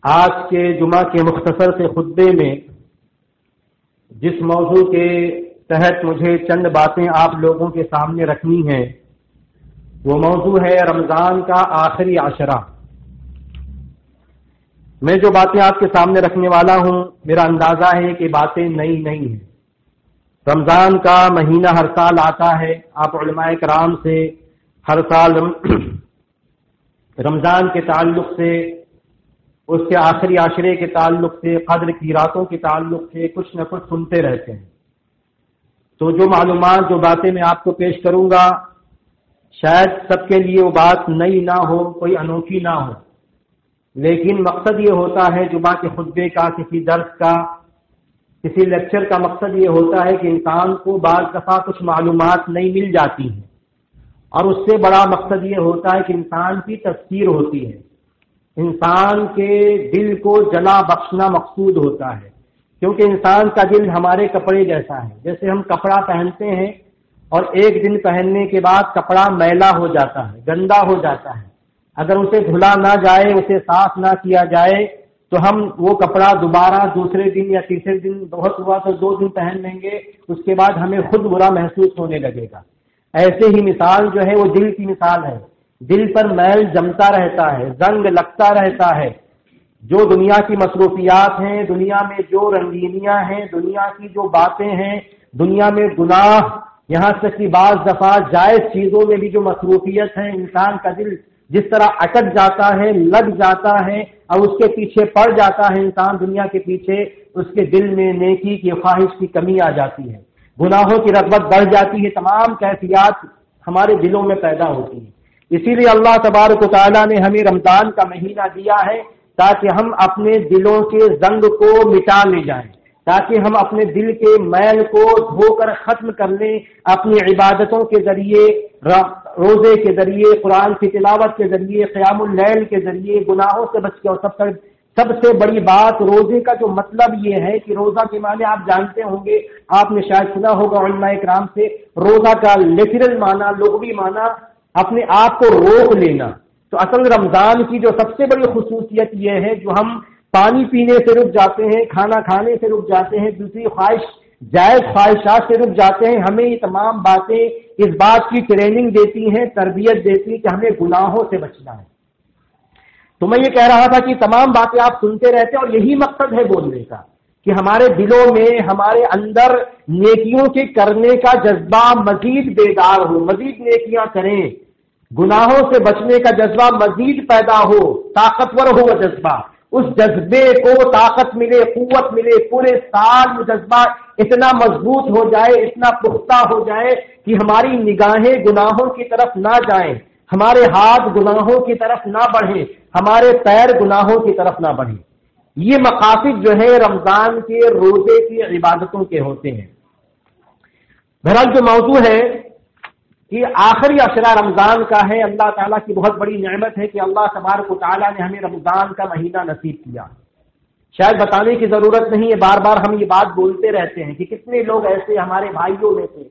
آج کے جمعہ کے مختصر سے خطبے میں جس موضوع کے تحت مجھے چند باتیں آپ لوگوں کے سامنے رکھنی ہیں وہ موضوع ہے رمضان کا آخری عشرہ۔ میں جو باتیں آپ کے سامنے رکھنے والا ہوں میرا اندازہ ہے کہ باتیں نئی نہیں ہیں۔ رمضان کا مہینہ ہر سال آتا ہے، آپ علماء کرام سے ہر سال رمضان کے تعلق سے، اس کے آخری عشرے کے تعلق سے، قدر کی راتوں کے تعلق سے کچھ نہ کچھ سنتے رہتے ہیں۔ تو جو معلومات، جو باتیں میں آپ کو پیش کروں گا شاید سب کے لیے وہ بات نئی نہ ہو، کوئی انوکھی نہ ہو، لیکن مقصد یہ ہوتا ہے جمعہ کے خطبے کا، کسی درس کا، کسی لیکچر کا مقصد یہ ہوتا ہے کہ انسان کو بعض دفعہ کچھ معلومات نئی مل جاتی ہیں، اور اس سے بڑا مقصد یہ ہوتا ہے کہ انسان کی تذکیر ہوتی ہے، انسان کے دل کو جلا بخشنا مقصود ہوتا ہے، کیونکہ انسان کا دل ہمارے کپڑے جیسا ہے۔ جیسے ہم کپڑا پہنتے ہیں اور ایک دن پہننے کے بعد کپڑا میلا ہو جاتا ہے، گندا ہو جاتا ہے، اگر اسے دھلا نہ جائے، اسے صاف نہ کیا جائے تو ہم وہ کپڑا دوبارہ دوسرے دن یا تیسرے دن، بہت ہوا تو 2 دن پہن لیں گے، اس کے بعد ہمیں خود برا محسوس ہونے لگے گا۔ ایسے ہی مثال جو ہے وہ دل کی مثال ہے، دل پر میل جمتا رہتا ہے، زنگ لگتا رہتا ہے۔ جو دنیا کی مصروفیات ہیں، دنیا میں جو رنگینیاں ہیں، دنیا کی جو باتیں ہیں، دنیا میں گناہ، یہاں تک کہ بعض دفعہ جائز چیزوں میں بھی جو مصروفیت ہے، انسان کا دل جس طرح اٹک جاتا ہے، لگ جاتا ہے اور اس کے پیچھے پڑ جاتا ہے انسان دنیا کے پیچھے، اس کے دل میں نیکی کی خواہش کی کمی آ جاتی ہے، گناہوں کی رغبت بڑھ جاتی ہے، تمام کیفیات ہمارے دلوں میں پیدا ہوتی ہیں۔ اسی لیے اللہ تبارک و تعالیٰ نے ہمیں رمضان کا مہینہ دیا ہے تاکہ ہم اپنے دلوں کے زنگ کو مٹا لے جائیں، تاکہ ہم اپنے دل کے میل کو دھو کر ختم کر لیں، اپنی عبادتوں کے ذریعے، روزے کے ذریعے، قرآن کی تلاوت کے ذریعے، قیام اللیل کے ذریعے گناہوں سے بچ کے۔ اور سب سے بڑی بات روزے کا جو مطلب یہ ہے کہ روزہ کے معنی آپ جانتے ہوں گے، آپ نے شاید سنا ہوگا علماء کرام سے، روزہ کا لٹرل معنی، لغوی معنی اپنے آپ کو روک لینا۔ تو اصل رمضان کی جو سب سے بڑی خصوصیت یہ ہے، جو ہم پانی پینے سے رک جاتے ہیں، کھانا کھانے سے رک جاتے ہیں، دوسری جائز خواہشات سے رک جاتے ہیں، ہمیں یہ تمام باتیں اس بات کی ٹریننگ دیتی ہیں، تربیت دیتی ہیں کہ ہمیں گناہوں سے بچنا ہے۔ تو میں یہ کہہ رہا تھا کہ تمام باتیں آپ سنتے رہتے ہیں، اور یہی مقصد ہے بولنے کا کہ ہمارے دلوں میں، ہمارے اندر نیکیوں کے کرنے کا جذبہ مزید بیدار ہو، مزید نیکیاں کریں، گناہوں سے بچنے کا جذبہ مزید پیدا ہو، طاقتور ہو وہ جذبہ، اس جذبے کو طاقت ملے، قوت ملے، پورے سال وہ جذبہ اتنا مضبوط ہو جائے، اتنا پختہ ہو جائے کہ ہماری نگاہیں گناہوں کی طرف نہ جائیں، ہمارے ہاتھ گناہوں کی طرف نہ بڑھیں، ہمارے پیر گناہوں کی طرف نہ بڑھیں۔ یہ مقاصد جو ہے رمضان کے روزے کی عبادتوں کے ہوتے ہیں۔ بہرحال جو موضوع ہے کہ آخری عشرہ رمضان کا ہے، اللہ تعالیٰ کی بہت بڑی نعمت ہے کہ اللہ تبارک و تعالیٰ نے ہمیں رمضان کا مہینہ نصیب کیا۔ شاید بتانے کی ضرورت نہیں ہے، بار بار ہم یہ بات بولتے رہتے ہیں کہ کتنے لوگ ایسے ہمارے بھائیوں میں سے،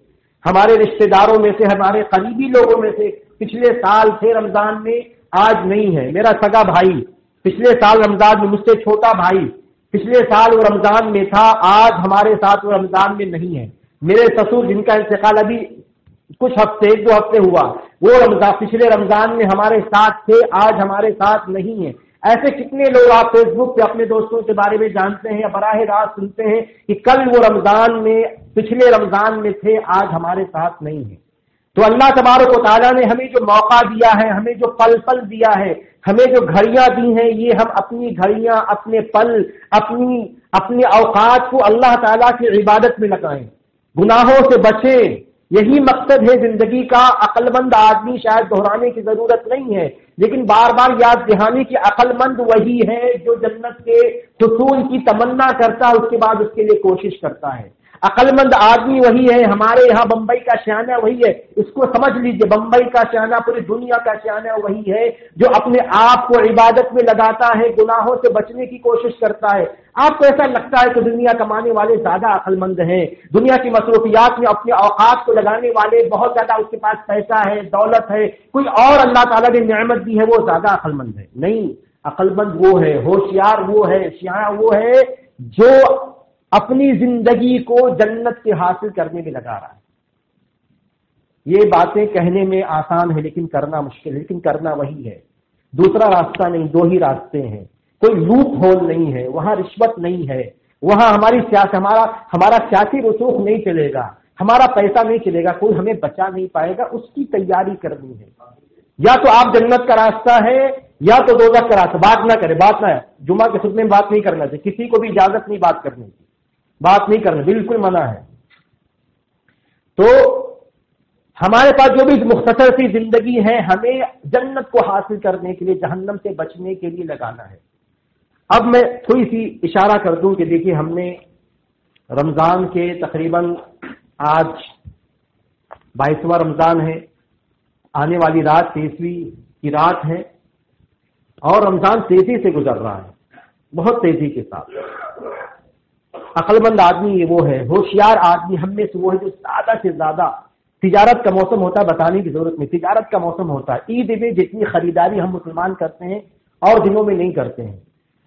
ہمارے رشتہ داروں میں سے، ہمارے قریبی لوگوں میں سے پچھلے سال تھے رمضان میں، آج نہیں ہے۔ میرا سگا بھائی پچھلے سال رمضان میں، مجھ سے چھوٹا بھائی پچھلے سال وہ رمضان میں تھا، آج ہمارے ساتھ وہ رمضان میں نہیں ہے۔ میرے سسر جن کا انتقال ابھی کچھ ہفتے، 1-2 ہفتے ہوا، وہ پچھلے رمضان میں ہمارے ساتھ تھے، آج ہمارے ساتھ نہیں ہے۔ ایسے کتنے لوگ آپ فیس بک پہ اپنے دوستوں کے بارے میں جانتے ہیں یا براہ راست سنتے ہیں کہ کل وہ رمضان میں، پچھلے رمضان میں تھے، آج ہمارے ساتھ نہیں ہے۔ تو اللہ تبارک و تعالیٰ نے ہمیں جو موقع دیا ہے، ہمیں جو پل دیا ہے، ہمیں جو گھڑیاں دی ہیں، یہ ہم اپنی گھڑیاں، اپنے پل، اپنے اوقات کو اللہ تعالیٰ کی عبادت میں لگائیں، گناہوں سے بچیں۔ یہی مقصد ہے زندگی کا۔ عقل مند آدمی، شاید دہرانے کی ضرورت نہیں ہے، لیکن بار بار یاد دہانی کی عقل مند وہی ہے جو جنت کے حصول کی تمنا کرتا ہے، اس کے بعد اس کے لیے کوشش کرتا ہے۔ عقل مند آدمی وہی ہے۔ ہمارے یہاں بمبئی کا شانہ وہی ہے، اس کو سمجھ لیجئے، بمبئی کا شانہ، پوری دنیا کا شانہ وہی ہے جو اپنے آپ کو عبادت میں لگاتا ہے، گناہوں سے بچنے کی کوشش کرتا ہے۔ آپ کو ایسا لگتا ہے کہ دنیا کمانے والے زیادہ عقل مند ہیں، دنیا کی مصروفیات میں اپنے اوقات کو لگانے والے بہت زیادہ، اس کے پاس پیسہ ہے، دولت ہے، کوئی اور اللہ تعالیٰ نے نعمت دی ہے، وہ زیادہ عقل مند ہے۔ نہیں، عقل مند وہ ہے، ہوشیار وہ ہے، سیاح وہ ہے جو اپنی زندگی کو جنت کے حاصل کرنے میں لگا رہا ہے۔ یہ باتیں کہنے میں آسان ہے لیکن کرنا مشکل ہے، لیکن کرنا وہی ہے، دوسرا راستہ نہیں، دو ہی راستے ہیں، کوئی لوپ ہول نہیں ہے، وہاں رشوت نہیں ہے، وہاں ہمارا سیاسی رسوخ نہیں چلے گا، ہمارا پیسہ نہیں چلے گا، کوئی ہمیں بچا نہیں پائے گا، اس کی تیاری کرنی ہے۔ یا تو آپ جنت کا راستہ ہے یا تو دوزخ کا راستہ۔ بات نہ کرے، بات نہ ہے، جمعہ کے خطبے میں بات نہیں کرنا چاہیے، کسی کو بھی اجازت نہیں بات کرنے کی، بات نہیں کرنا، بالکل منع ہے۔ تو ہمارے پاس جو بھی مختصر سی زندگی ہے ہمیں جنت کو حاصل کرنے کے لیے، جہنم سے بچنے کے لیے لگانا ہے۔ اب میں تھوڑی سی اشارہ کر دوں کہ دیکھیے ہم نے رمضان کے تقریباً آج 22واں رمضان ہے، آنے والی رات 23ویں کی رات ہے، اور رمضان تیزی سے گزر رہا ہے، بہت تیزی کے ساتھ۔ عقل مند آدمی یہ وہ ہے، ہوشیار آدمی ہم میں سے وہ ہے جو زیادہ سے زیادہ، تجارت کا موسم ہوتا ہے، بتانے کی ضرورت نہیں، تجارت کا موسم ہوتا ہے، عید میں جتنی خریداری ہم مسلمان کرتے ہیں اور دنوں میں نہیں کرتے ہیں۔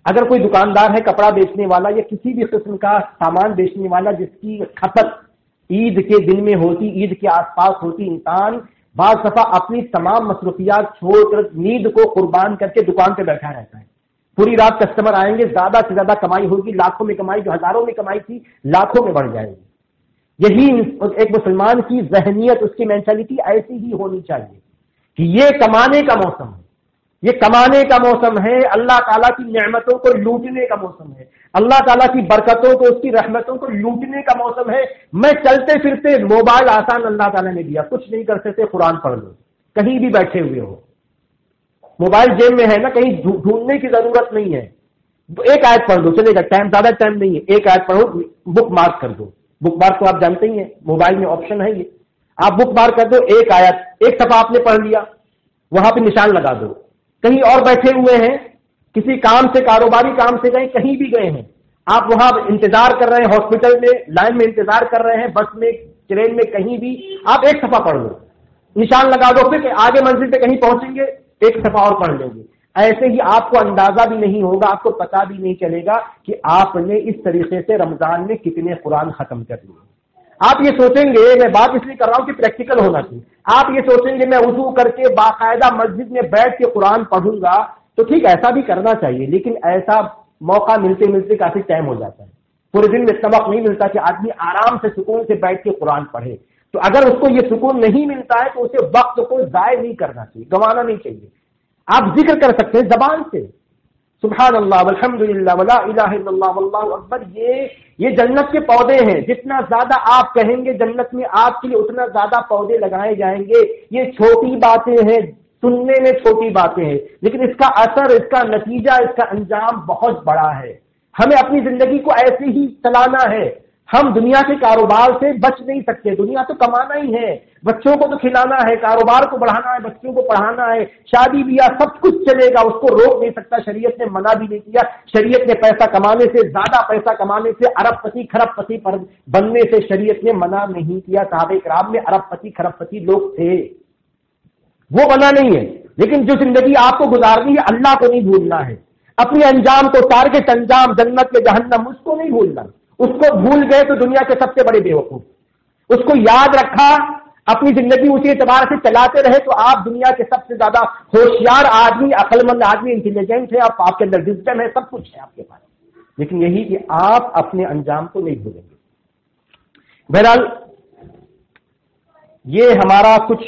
اگر کوئی دکاندار ہے، کپڑا بیچنے والا یا کسی بھی قسم کا سامان بیچنے والا جس کی کھپت عید کے دن میں ہوتی، عید کے آس پاس ہوتی، انسان بعض دفعہ اپنی تمام مصروفیات چھوڑ کر نیند کو قربان کر کے دکان پہ بیٹھا رہتا ہے۔ پوری رات کسٹمر آئیں گے، زیادہ سے زیادہ کمائی ہوگی، لاکھوں میں کمائی، جو ہزاروں میں کمائی تھی لاکھوں میں بڑھ جائے گی۔ یہی ایک مسلمان کی ذہنیت، اس کی مینٹلٹی ایسی ہی ہونی چاہیے کہ یہ کمانے کا موسم ہے، یہ کمانے کا موسم ہے، اللہ تعالیٰ کی نعمتوں کو لوٹنے کا موسم ہے، اللہ تعالیٰ کی برکتوں کو، اس کی رحمتوں کو لوٹنے کا موسم ہے۔ میں چلتے پھرتے موبائل آسان اللہ تعالیٰ نے دیا، کچھ نہیں کر سکتے، قرآن پڑھ لو، کہیں بھی بیٹھے ہوئے ہو، موبائل جیب میں ہے نا، کہیں ڈھونڈنے کی ضرورت نہیں ہے، ایک آیت پڑھ دو چلے گا، زیادہ ٹائم نہیں ہے، ایک آیت پڑھو، بک مارک کر دو، بک مارک تو آپ جانتے ہی ہیں، موبائل میں آپشن ہے یہ، آپ بک مارک کر دو، ایک آیت، ایک صفحہ آپ نے پڑھ لیا، وہاں پہ نشان لگا دو۔ کہیں اور بیٹھے ہوئے ہیں، کسی کام سے، کاروباری کام سے گئے، کہیں بھی گئے ہیں، آپ وہاں انتظار کر رہے ہیں، ہاسپٹل میں لائن میں انتظار کر رہے ہیں، بس میں، ٹرین میں، کہیں بھی، آپ ایک صفحہ پڑھ لو، نشان لگا دو، پھر آگے منزل پہ کہیں پہنچیں گے ایک صفحہ اور پڑھ لیں گے۔ ایسے ہی آپ کو اندازہ بھی نہیں ہوگا، آپ کو پتا بھی نہیں چلے گا کہ آپ نے اس طریقے سے رمضان میں کتنے قرآن ختم کر لیے۔ آپ یہ سوچیں گے، میں بات اس لیے کر رہا ہوں کہ پریکٹیکل ہونا چاہیے، آپ یہ سوچیں گے میں وضو کر کے باقاعدہ مسجد میں بیٹھ کے قرآن پڑھوں گا، تو ٹھیک ایسا بھی کرنا چاہیے، لیکن ایسا موقع ملتے ملتے کافی ٹائم ہو جاتا ہے، پورے دن میں اتنا وقت نہیں ملتا کہ آدمی آرام سے سکون سے بیٹھ کے قرآن پڑھے۔ تو اگر اس کو یہ سکون نہیں ملتا ہے تو اسے وقت کو ضائع نہیں کرنا چاہیے، گنوانا نہیں چاہیے۔ آپ ذکر کر سکتے ہیں زبان سے، سبحان اللہ والحمد للہ ولا الہ الا اللہ واللہ اکبر، یہ جنت کے پودے ہیں، جتنا زیادہ آپ کہیں گے جنت میں آپ کے لیے اتنا زیادہ پودے لگائے جائیں گے۔ یہ چھوٹی باتیں ہیں، سننے میں چھوٹی باتیں ہیں، لیکن اس کا اثر، اس کا نتیجہ، اس کا انجام بہت بڑا ہے۔ ہمیں اپنی زندگی کو ایسے ہی چلانا ہے، ہم دنیا کے کاروبار سے بچ نہیں سکتے، دنیا تو کمانا ہی ہے، بچوں کو تو کھلانا ہے، کاروبار کو بڑھانا ہے، بچوں کو پڑھانا ہے، شادی بیاہ سب کچھ چلے گا، اس کو روک نہیں سکتا، شریعت نے منع بھی نہیں کیا۔ شریعت نے پیسہ کمانے سے، زیادہ پیسہ کمانے سے، ارب پتی کھرب پتی بننے سے شریعت نے منع نہیں کیا۔ صحابہ کرام میں ارب پتی کھرب پتی لوگ تھے، وہ منع نہیں ہے، لیکن جو زندگی آپ کو گزارنی ہے اللہ کو نہیں بھولنا ہے، اپنے انجام کو، ٹارگٹ انجام جنت کے جہنم، اس کو نہیں بھولنا۔ اس کو بھول گئے تو دنیا کے سب سے بڑے بیوقوف، اس کو یاد رکھا، اپنی زندگی اسی اعتبار سے چلاتے رہے تو آپ دنیا کے سب سے زیادہ ہوشیار آدمی، عقل مند آدمی، انٹیلیجنٹ ہے، آپ کے اندر وزڈم ہے، سب کچھ ہے آپ کے پاس، لیکن یہی کہ آپ اپنے انجام کو نہیں بھولیں گے۔ بہرحال یہ ہمارا کچھ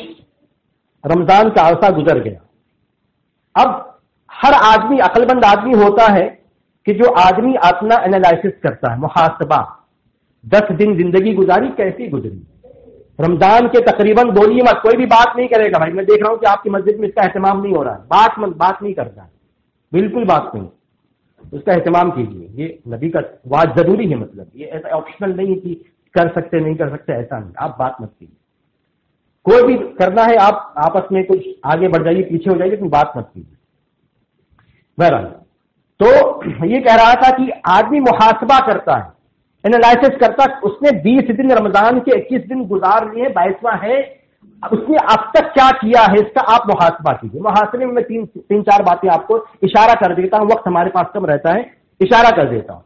رمضان کا عرصہ گزر گیا۔ اب ہر آدمی عقل مند آدمی ہوتا ہے کہ جو آدمی اپنا انالائسس کرتا ہے، محاسبہ، 10 دن زندگی گزاری کیسی گزری، رمضان کے تقریباً بولیے مت، کوئی بھی بات نہیں کرے گا، بھائی میں دیکھ رہا ہوں کہ آپ کی مسجد میں اس کا اہتمام نہیں ہو رہا ہے، بات نہیں کرتا ہے، بالکل بات نہیں، اس کا اہتمام کیجیے، یہ نبی کا وعد ضروری ہے، مطلب یہ ایسا آپشنل نہیں ہے کہ کر سکتے نہیں کر سکتے، ایسا نہیں، آپ بات مت کیجیے، کوئی بھی کرنا ہے آپ آپس میں کچھ آگے بڑھ جائیے، پیچھے ہو جائیے، لیکن بات مت کیجیے۔ بہرحال تو یہ کہہ رہا تھا کہ آدمی محاسبہ کرتا ہے، انالائسس کرتا، اس نے 20 دن رمضان کے 21 دن گزار لیے، 22واں ہے، اس نے اب تک کیا کیا ہے اس کا آپ محاسبہ کیجیے. محاسبے میں تین چار باتیں آپ کو اشارہ کر دیتا ہوں, وقت ہمارے پاس کم رہتا ہے, اشارہ کر دیتا ہوں.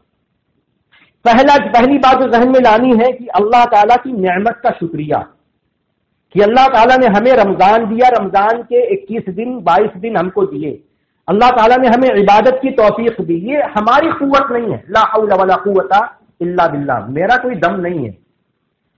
پہلی بات جو ذہن میں لانی ہے کہ اللہ تعالیٰ کی نعمت کا شکریہ, کہ اللہ تعالیٰ نے ہمیں رمضان دیا, رمضان کے 21 دن 22 دن ہم کو دیے, اللہ تعالیٰ نے ہمیں عبادت کی توفیق دی. یہ ہماری قوت نہیں ہے, لا حول ولا قوت الا باللہ, میرا کوئی دم نہیں ہے,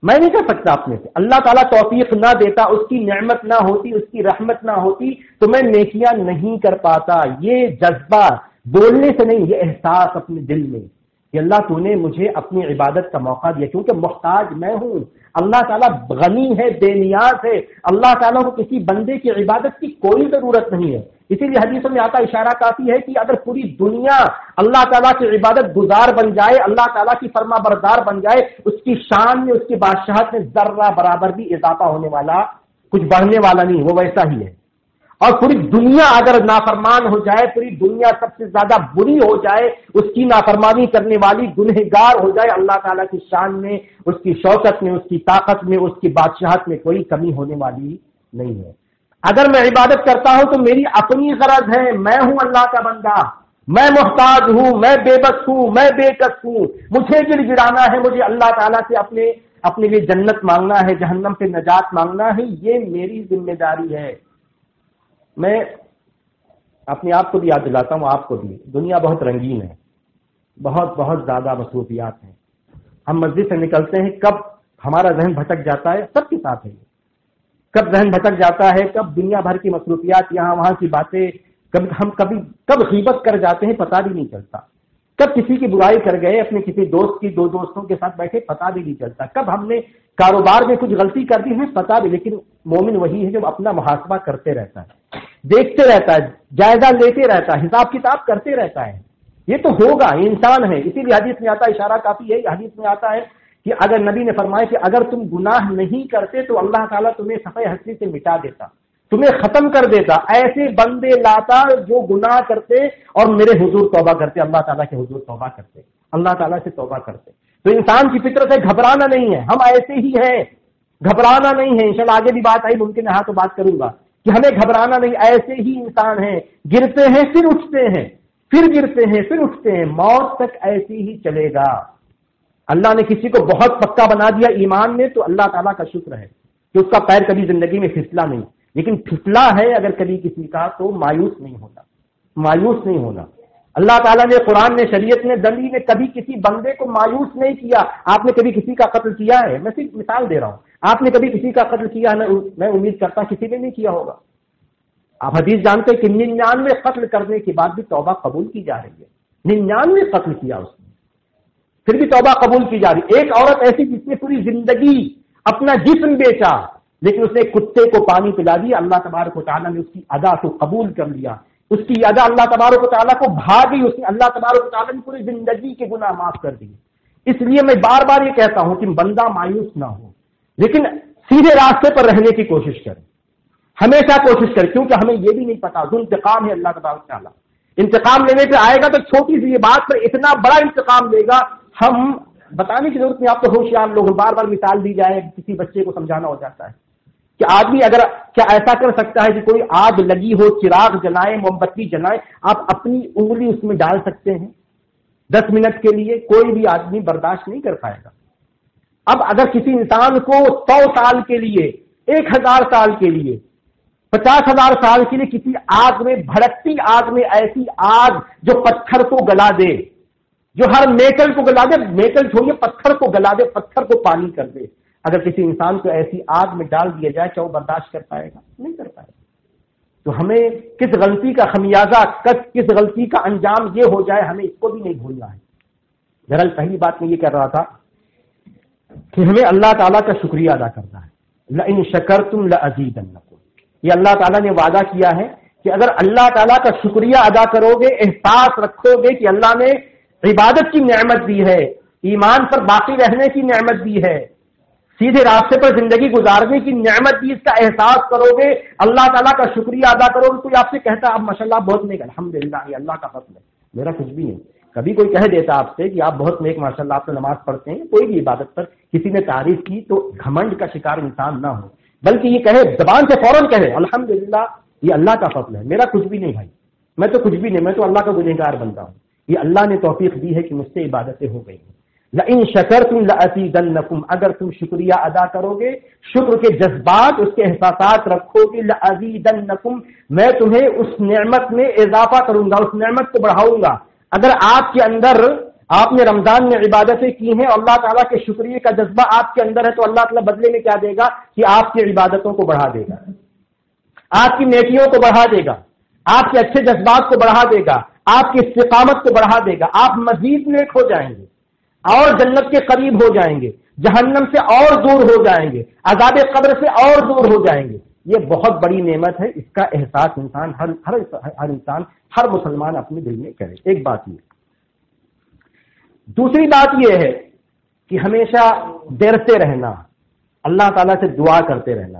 میں نہیں کر سکتا اپنے سے. اللہ تعالیٰ توفیق نہ دیتا, اس کی نعمت نہ ہوتی, اس کی رحمت نہ ہوتی تو میں نیکیاں نہیں کر پاتا. یہ جذبہ بولنے سے نہیں, یہ احساس اپنے دل میں کہ اللہ تو نے مجھے اپنی عبادت کا موقع دیا, کیونکہ محتاج میں ہوں. اللہ تعالیٰ غنی ہے, بے نیاز ہے, اللہ تعالیٰ کو کسی بندے کی عبادت کی کوئی ضرورت نہیں ہے. اسی لیے حدیثوں میں آتا اشارہ کافی ہے کہ اگر پوری دنیا اللہ تعالیٰ کی عبادت گزار بن جائے, اللہ تعالیٰ کی فرما بردار بن جائے, اس کی شان میں, اس کی بادشاہت میں ذرہ برابر بھی اضافہ ہونے والا, کچھ بڑھنے والا نہیں, وہ ویسا ہی ہے. اور پوری دنیا اگر نافرمان ہو جائے, پوری دنیا سب سے زیادہ بری ہو جائے, اس کی نافرمانی کرنے والی گنہگار ہو جائے, اللہ تعالیٰ کی شان میں, اس کی شوکت میں, اس کی طاقت میں, اس کی بادشاہت میں کوئی کمی ہونے والی نہیں ہے. اگر میں عبادت کرتا ہوں تو میری اپنی غرض ہے, میں ہوں اللہ کا بندہ, میں محتاج ہوں, میں بے بس ہوں, میں بے کس ہوں, مجھے گڑ گڑانا ہے, مجھے اللہ تعالیٰ سے اپنے لیے جنت مانگنا ہے, جہنم سے نجات مانگنا ہے, یہ میری ذمہ داری ہے. میں اپنے آپ کو بھی یاد دلاتا ہوں, آپ کو بھی. دنیا بہت رنگین ہے, بہت زیادہ مصروفیات ہیں. ہم مسجد سے نکلتے ہیں, کب ہمارا ذہن بھٹک جاتا ہے, سب کے ساتھ ہے, کب ذہن بھٹک جاتا ہے, کب دنیا بھر کی مصروفیات, یہاں وہاں کی باتیں, کب غیبت کر جاتے ہیں پتہ بھی نہیں چلتا, کب کسی کی برائی کر گئے, اپنے کسی دوست کی, دو دوستوں کے ساتھ بیٹھے, پتہ بھی نہیں چلتا, کب ہم نے کاروبار میں کچھ غلطی کر دی ہے پتہ بھی. لیکن مومن وہی ہے جو اپنا محاسبہ کرتے رہتا ہے, دیکھتے رہتا ہے, جائزہ لیتے رہتا ہے, حساب کتاب کرتے رہتا ہے. یہ تو ہوگا, یہ انسان ہے. اسی لیے حدیث میں آتا ہے, اشارہ کافی ہے, حدیث میں آتا ہے کہ اگر نبی نے فرمایا کہ اگر تم گناہ نہیں کرتے تو اللہ تعالیٰ تمہیں صفحہ ہستی سے مٹا دیتا, تمہیں ختم کر دیتا. ایسے بندے لاتا جو گناہ کرتے اور میرے حضور توبہ کرتے, اللہ تعالیٰ کے حضور توبہ کرتے, اللہ تعالیٰ سے توبہ کرتے. تو انسان کی فطرت ہے گھبرانا نہیں ہے, ہم ایسے ہی ہیں, گھبرانا نہیں ہے. انشاءاللہ آگے بھی بات آئی, ممکن ہے تو بات کروں گا کہ ہمیں گھبرانا نہیں, ایسے ہی انسان ہیں, گرتے ہیں پھر اٹھتے ہیں, پھر گرتے ہیں پھر اٹھتے ہیں, موت تک ایسے ہی چلے گا. اللہ نے کسی کو بہت پکا بنا دیا ایمان میں تو اللہ تعالیٰ کا شکر ہے کہ اس کا پیر کبھی زندگی میں پھسلا نہیں. لیکن پھسلا ہے اگر کبھی کسی کا تو مایوس نہیں ہونا, مایوس نہیں ہونا. اللہ تعالیٰ نے قرآن نے, شریعت نے, دلی نے کبھی کسی بندے کو مایوس نہیں کیا. آپ نے کبھی کسی کا قتل کیا ہے؟ میں صرف مثال دے رہا ہوں. آپ نے کبھی کسی کا قتل کیا ہے؟ میں امید کرتا کسی نے نہیں کیا ہوگا. آپ حدیث جانتے کہ 99 قتل کرنے کے بعد بھی توبہ قبول کی جا رہی ہے. 99 قتل کیا اس نے, پھر بھی توبہ قبول کی جا رہی. ایک عورت ایسی جس نے پوری زندگی اپنا جسم بیچا لیکن اس نے کتے کو پانی پلا دیا, اللہ تبارک و تعالیٰ نے اس کی ادا کو قبول کر لیا. اس کی ادا اللہ تبارک و تعالیٰ کو بھا گئی, اس نے اللہ تبارک و تعالیٰ نے پوری زندگی کے گناہ معاف کر دیے. اس لیے میں بار بار یہ کہتا ہوں کہ بندہ مایوس نہ ہو, لیکن سیدھے راستے پر رہنے کی کوشش کریں, ہمیشہ کوشش کریں, کیونکہ ہمیں یہ بھی نہیں پتا ذو انتقام ہے اللہ تبارک و تعالیٰ. انتقام لینے پہ آئے گا تو چھوٹی سی یہ بات پر اتنا بڑا انتقام لے گا, ہم بتانے کی ضرورت نہیں. آپ تو ہوشیار لوگ, بار بار مثال دی جائے, کسی بچے کو سمجھانا ہو جاتا ہے کہ آدمی اگر کیا ایسا کر سکتا ہے کہ کوئی آگ لگی ہو, چراغ جلائیں, موم بتی جلائیں, آپ اپنی انگلی اس میں ڈال سکتے ہیں 10 منٹ کے لیے؟ کوئی بھی آدمی برداشت نہیں کر پائے گا. اب اگر کسی انسان کو 100 سال کے لیے, 1000 سال کے لیے, 50,000 سال کے لیے کسی آگ میں, بھڑکتی آگ میں, ایسی آگ جو پتھر کو گلا دے, جو ہر میٹل کو گلا دے, میٹل چھوڑیے پتھر کو گلا دے, پتھر کو پانی کر دے, اگر کسی انسان کو ایسی آگ میں ڈال دیا جائے کیا وہ برداشت کر پائے گا؟ نہیں کر پائے گا. تو ہمیں کس غلطی کا خمیازہ, کس غلطی کا انجام یہ ہو جائے, ہمیں اس کو بھی نہیں بھولنا ہے. دراصل پہلی بات میں یہ کہہ رہا تھا کہ ہمیں اللہ تعالیٰ کا شکریہ ادا کرنا ہے. لئن شکرتم لازیدنکم, یہ اللہ تعالیٰ نے وعدہ کیا ہے کہ اگر اللہ تعالیٰ کا شکریہ ادا کرو گے, احساس رکھو گے کہ اللہ نے عبادت کی نعمت دی ہے, ایمان پر باقی رہنے کی نعمت دی ہے, سیدھے راستے پر زندگی گزارنے کی نعمت دی, اس کا احساس کرو گے, اللہ تعالیٰ کا شکریہ ادا کرو گے. کوئی آپ سے کہتا آپ ماشاء اللہ بہت نیک, الحمدللہ یہ اللہ کا فضل ہے, میرا کچھ بھی نہیں. کبھی کوئی کہہ دیتا آپ سے کہ آپ بہت نیک ماشاء اللہ, آپ تو نماز پڑھتے ہیں, کوئی بھی عبادت پر کسی نے تعریف کی تو گھمنڈ کا شکار انسان نہ ہو. بلکہ یہ کہے زبان سے فوراً کہے الحمدللہ یہ اللہ کا فضل ہے، میرا کچھ بھی نہیں بھائی، میں تو کچھ بھی نہیں، میں تو اللہ کا گنہگار بندہ ہوں، یہ اللہ نے توفیق دی ہے کہ مجھ سے عبادتیں ہو گئی ہیں۔ لئن شکرتم لازیدنکم، اگر تم شکریہ ادا کرو گے، شکر کے جذبات، اس کے احساسات رکھو گے، لازیدنکم، میں تمہیں اس نعمت میں اضافہ کروں گا، اس نعمت کو بڑھاؤں گا۔ اگر آپ کے اندر، آپ نے رمضان میں عبادتیں کی ہیں اور اللہ تعالیٰ کے شکریہ کا جذبہ آپ کے اندر ہے تو اللہ تعالیٰ بدلے میں کیا دے گا کہ آپ کی عبادتوں کو بڑھا دے گا، آپ کی نیکیوں کو بڑھا دے گا، آپ کے اچھے جذبات کو بڑھا دے گا، آپ کی استقامت کو بڑھا دے گا، آپ مزید نیک ہو جائیں گے اور جنت کے قریب ہو جائیں گے، جہنم سے اور دور ہو جائیں گے، عذاب قبر سے اور دور ہو جائیں گے۔ یہ بہت بڑی نعمت ہے، اس کا احساس انسان ہر انسان، ہر مسلمان اپنے دل میں کرے۔ ایک بات یہ، دوسری بات یہ ہے کہ ہمیشہ ڈرتے رہنا، اللہ تعالیٰ سے دعا کرتے رہنا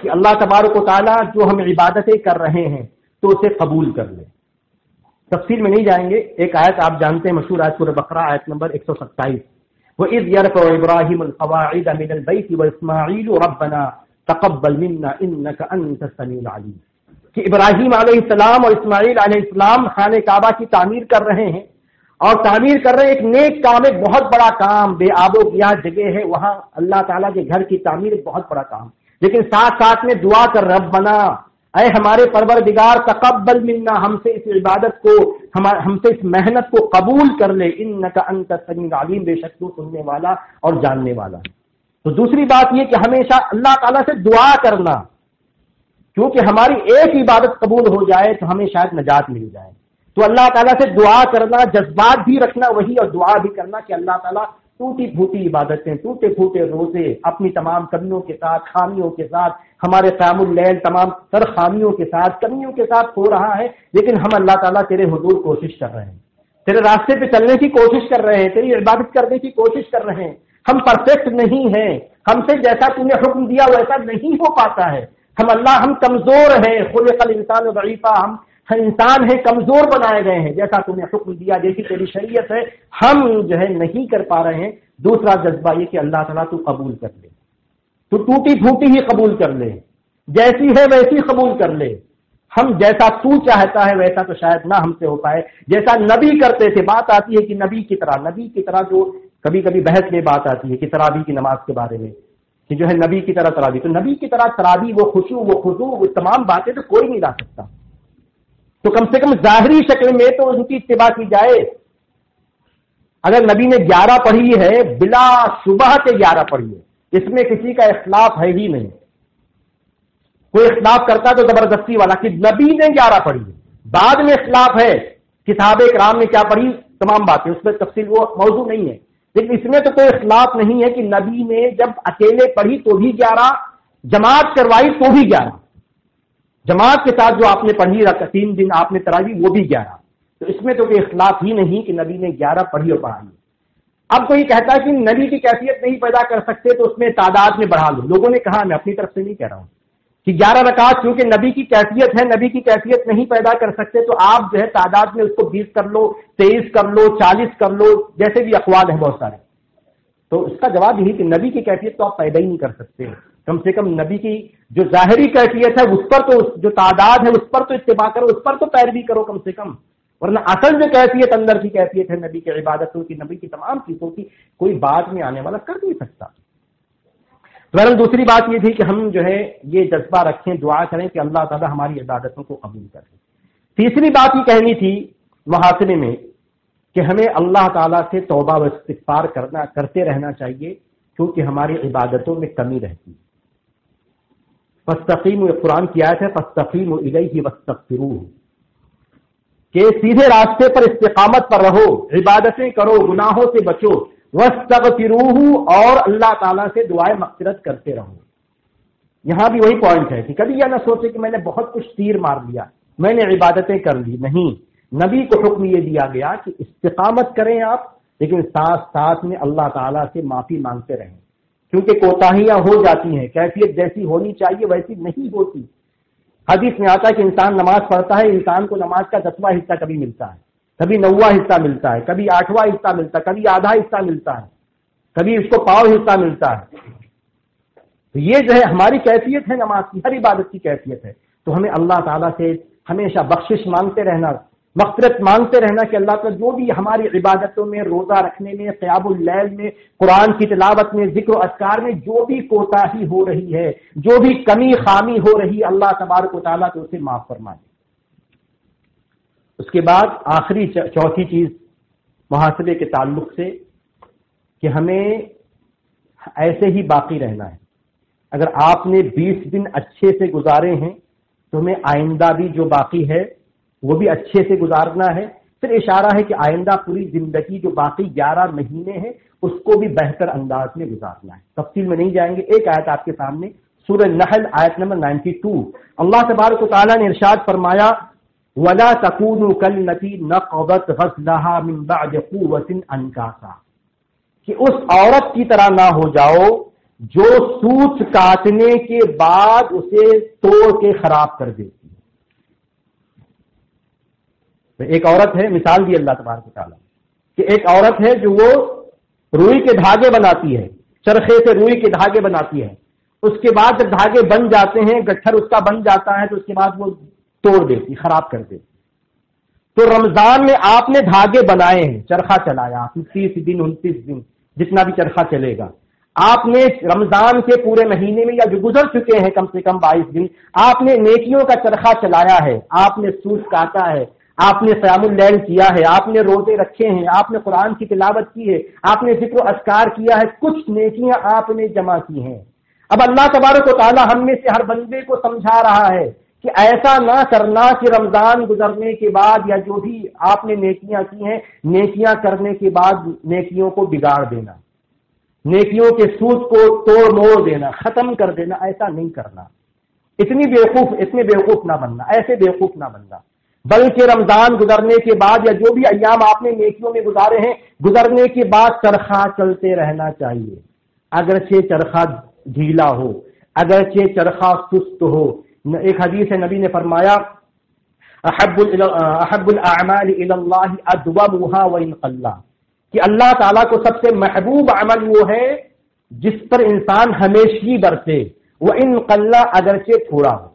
کہ اللہ تبارک و تعالیٰ جو ہم عبادتیں کر رہے ہیں تو اسے قبول کر لے۔ تفصیل میں نہیں جائیں گے، ایک آیت آپ جانتے ہیں مشہور آیت سورہ بقرہ آیت نمبر 127، وَإِذْ يَرْفَعُ إِبْرَاهِيمُ الْقَوَاعِدَ مِنَ الْبَيْتِ وَإِسْمَاعِيلُ رَبَّنَا تَقَبَّلْ مِنَّا إِنَّكَ أَنْتَ السَّمِيعُ الْعَلِيمُ، کہ ابراہیم علیہ السلام اور اسماعیل علیہ السلام خانہ کعبہ کی تعمیر کر رہے ہیں، اور تعمیر کر رہے ہیں ایک نیک کام، ایک بہت بڑا کام، بے آب و گیا جگہ ہے، وہاں اللہ تعالیٰ کے گھر کی تعمیر ایک بہت بڑا کام، لیکن ساتھ ساتھ میں دعا کر ربنا، اے ہمارے پروردگار، تقبل منا، ہم سے اس عبادت کو، ہم سے اس محنت کو قبول کر لے، انک انت السمیع العلیم، بے شک تو سننے والا اور جاننے والا ہے۔ تو دوسری بات یہ کہ ہمیشہ اللہ تعالیٰ سے دعا کرنا، کیونکہ ہماری ایک عبادت قبول ہو جائے تو ہمیں شاید نجات مل جائے، تو اللہ تعالیٰ سے دعا کرنا، جذبات بھی رکھنا وہی، اور دعا بھی کرنا کہ اللہ تعالیٰ ٹوٹی پھوٹی عبادتیں، ٹوٹے پھوٹے روزے، اپنی تمام کمیوں کے ساتھ، خامیوں کے ساتھ، ہمارے قیام اللیل تمام تر خامیوں کے ساتھ، کمیوں کے ساتھ ہو رہا ہے، لیکن ہم اللہ تعالیٰ تیرے حضور کوشش کر رہے ہیں، تیرے راستے پہ چلنے کی کوشش کر رہے ہیں، تیری عبادت کرنے کی کوشش کر رہے ہیں، ہم پرفیکٹ نہیں ہیں، ہم سے جیسا تو نے حکم دیا ویسا نہیں ہو پاتا ہے، ہم کمزور ہیں، خلق الانسان ضعیفا، ہم انسان ہیں، کمزور بنائے گئے ہیں، جیسا تم نے حکم دیا، جیسی تیری شریعت ہے، ہم نہیں کر پا رہے ہیں۔ دوسرا جذبہ یہ کہ اللہ تعالیٰ تو قبول کر لے، تو ٹوٹی پھوٹی ہی قبول کر لے، جیسی ہے ویسی قبول کر لے، ہم جیسا تو چاہتا ہے ویسا تو شاید نہ ہم سے ہو پائے، جیسا نبی کرتے تھے۔ بات آتی ہے کہ نبی کی طرح جو کبھی کبھی بحث میں بات آتی ہے کہ تراویح کی نماز کے بارے میں، کہ جو ہے نبی کی طرح تراویح، تو نبی کی طرح تراویح، وہ خشوع، وہ خضوع، وہ تمام باتیں تو کوئی نہیں لا سکتا، تو کم سے کم ظاہری شکل میں تو ان کی اتباع کی جائے۔ اگر نبی نے 11 پڑھی ہے، بلا شبہ کے 11 پڑھی ہے، اس میں کسی کا اختلاف ہے ہی نہیں، کوئی اختلاف کرتا تو زبردستی والا، کہ نبی نے 11 پڑھی ہے، بعد میں اختلاف ہے کہ صحابہ کرام نے کیا پڑھی، تمام باتیں اس میں تفصیل وہ موضوع نہیں ہے، لیکن اس میں تو کوئی اختلاف نہیں ہے کہ نبی نے جب اکیلے پڑھی تو بھی 11، جماعت کروائی تو بھی 11، جماعت کے ساتھ جو آپ نے پڑھی 3 دن آپ نے تراویح وہ بھی 11، تو اس میں تو کوئی اختلاف ہی نہیں کہ نبی نے 11 پڑھی اور پڑھائی۔ اب کوئی کہتا ہے کہ نبی کی کیفیت نہیں پیدا کر سکتے تو اس میں تعداد میں بڑھا لو، لوگوں نے کہا، میں اپنی طرف سے نہیں کہہ رہا ہوں کہ 11 رکعت کیونکہ نبی کی کیفیت ہے، نبی کی کیفیت نہیں پیدا کر سکتے تو آپ جو ہے تعداد میں اس کو 20 کر لو، 23 کر لو، 40 کر لو، جیسے بھی اقوال ہیں بہت سارے۔ تو اس کا جواب یہی کہ نبی کی کیفیت تو آپ پیدا ہی نہیں کر سکتے، کم سے کم نبی کی جو ظاہری کیفیت ہے اس پر تو، جو تعداد ہے اس پر تو اتباع کرو، اس پر تو پیروی کرو کم سے کم، ورنہ اصل جو کیفیت اندر کی کیفیت ہے نبی کی عبادتوں کی، نبی کی تمام چیزوں کی، کوئی بعد میں آنے والا کر نہیں سکتا۔ بہرحال دوسری بات یہ تھی کہ ہم جو ہے یہ جذبہ رکھیں، دعا کریں کہ اللہ تعالیٰ ہماری عبادتوں کو قبول کرے۔ تیسری بات یہ کہنی تھی محاسبے میں کہ ہمیں اللہ تعالیٰ سے توبہ و استغفار کرتے رہنا چاہیے، کیونکہ ہماری عبادتوں میں کمی رہتی ہے۔ فاستقیموا، قرآن کی آیت ہے، فاستقیموا الیہ واستغفروہ، کہ سیدھے راستے پر استقامت پر رہو، عبادتیں کرو، گناہوں سے بچو، واستغفروہ، اور اللہ تعالیٰ سے دعائیں مغفرت کرتے رہو۔ یہاں بھی وہی پوائنٹ ہے کہ کبھی یہ نہ سوچے کہ میں نے بہت کچھ تیر مار لیا، میں نے عبادتیں کر لی، نہیں، نبی کو حکم یہ دیا گیا کہ استقامت کریں آپ، لیکن ساتھ ساتھ میں اللہ تعالیٰ سے معافی مانگتے رہیں، کیونکہ کوتاہیاں ہو جاتی ہیں، کیفیت جیسی ہونی چاہیے ویسی نہیں ہوتی۔ حدیث میں آتا ہے کہ انسان نماز پڑھتا ہے، انسان کو نماز کا 10واں حصہ کبھی ملتا ہے، کبھی 9واں حصہ ملتا ہے، کبھی 8واں حصہ ملتا ہے، کبھی آدھا حصہ ملتا ہے، کبھی اس کو پاؤ حصہ ملتا ہے۔ تو یہ جو ہے ہماری کیفیت ہے نماز کی، ہر عبادت کی کیفیت ہے. تو ہمیں اللہ تعالیٰ سے ہمیشہ بخشش مانگتے رہنا، مغفرت مانگتے رہنا کہ اللہ تعالیٰ جو بھی ہماری عبادتوں میں، روزہ رکھنے میں، قیام اللیل میں، قرآن کی تلاوت میں، ذکر و اذکار میں جو بھی کوتاہی ہو رہی ہے، جو بھی کمی خامی ہو رہی ہے، اللہ تبارک و تعالیٰ تو اسے معاف فرما دے. اس کے بعد آخری چوتھی چیز محاسبے کے تعلق سے کہ ہمیں ایسے ہی باقی رہنا ہے. اگر آپ نے 20 دن اچھے سے گزارے ہیں تو ہمیں آئندہ بھی جو باقی ہے وہ بھی اچھے سے گزارنا ہے. پھر اشارہ ہے کہ آئندہ پوری زندگی جو باقی 11 مہینے ہیں اس کو بھی بہتر انداز میں گزارنا ہے. تفصیل میں نہیں جائیں گے. ایک آیت آپ کے سامنے سورہ نحل آیت نمبر 92. اللہ تبارک و تعالیٰ نے ارشاد فرمایا وَلَا تَكُونُوا كَالَّتِي نَقَضَتْ غَزْلَهَا مِن بَعْدِ قُوَّةٍ أَنْكَاثًا کہ اس عورت کی طرح نہ ہو جاؤ جو سوچ کاٹنے کے بعد اسے توڑ کے خراب کر دیتی ہے. ایک عورت ہے، مثال دی اللہ تبارک و تعالیٰ کہ ایک عورت ہے جو وہ روئی کے دھاگے بناتی ہے، چرخے سے روئی کے دھاگے بناتی ہے. اس کے بعد جب دھاگے بن جاتے ہیں، گٹھر اس کا بن جاتا ہے تو اس کے بعد وہ توڑ دیتی، خراب کر دیتی. تو رمضان میں آپ نے دھاگے بنائے ہیں، چرخہ چلایا 30 دن 29 دن جتنا بھی چرخہ چلے گا. آپ نے رمضان کے پورے مہینے میں یا جو گزر چکے ہیں کم سے کم 22 دن آپ نے نیکیوں کا چرخہ چلایا ہے، آپ نے سوچ کاٹا ہے، آپ نے قیام اللیل کیا ہے، آپ نے روزے رکھے ہیں، آپ نے قرآن کی تلاوت کی ہے، آپ نے ذکر و اذکار کیا ہے، کچھ نیکیاں آپ نے جمع کی ہیں. اب اللہ تبارک و تعالی ہم میں سے ہر بندے کو سمجھا رہا ہے کہ ایسا نہ کرنا کہ رمضان گزرنے کے بعد یا جو بھی آپ نے نیکیاں کی ہیں، نیکیاں کرنے کے بعد نیکیوں کو بگاڑ دینا، نیکیوں کے سود کو توڑ موڑ دینا، ختم کر دینا. ایسا نہیں کرنا. اتنے بیوقوف نہ بننا، ایسے بیوقوف نہ بننا. بلکہ رمضان گزرنے کے بعد یا جو بھی ایام آپ نے نیکیوں میں گزارے ہیں، گزرنے کے بعد چرخہ چلتے رہنا چاہیے. اگرچہ چرخہ ڈھیلا ہو، اگرچہ چرخہ سست ہو. ایک حدیث ہے، نبی نے فرمایا احب الاعمال الى اللہ ادومها وان قل کہ اللہ تعالیٰ کو سب سے محبوب عمل وہ ہے جس پر انسان ہمیشگی برتے، وان قل اگرچہ تھوڑا ہو.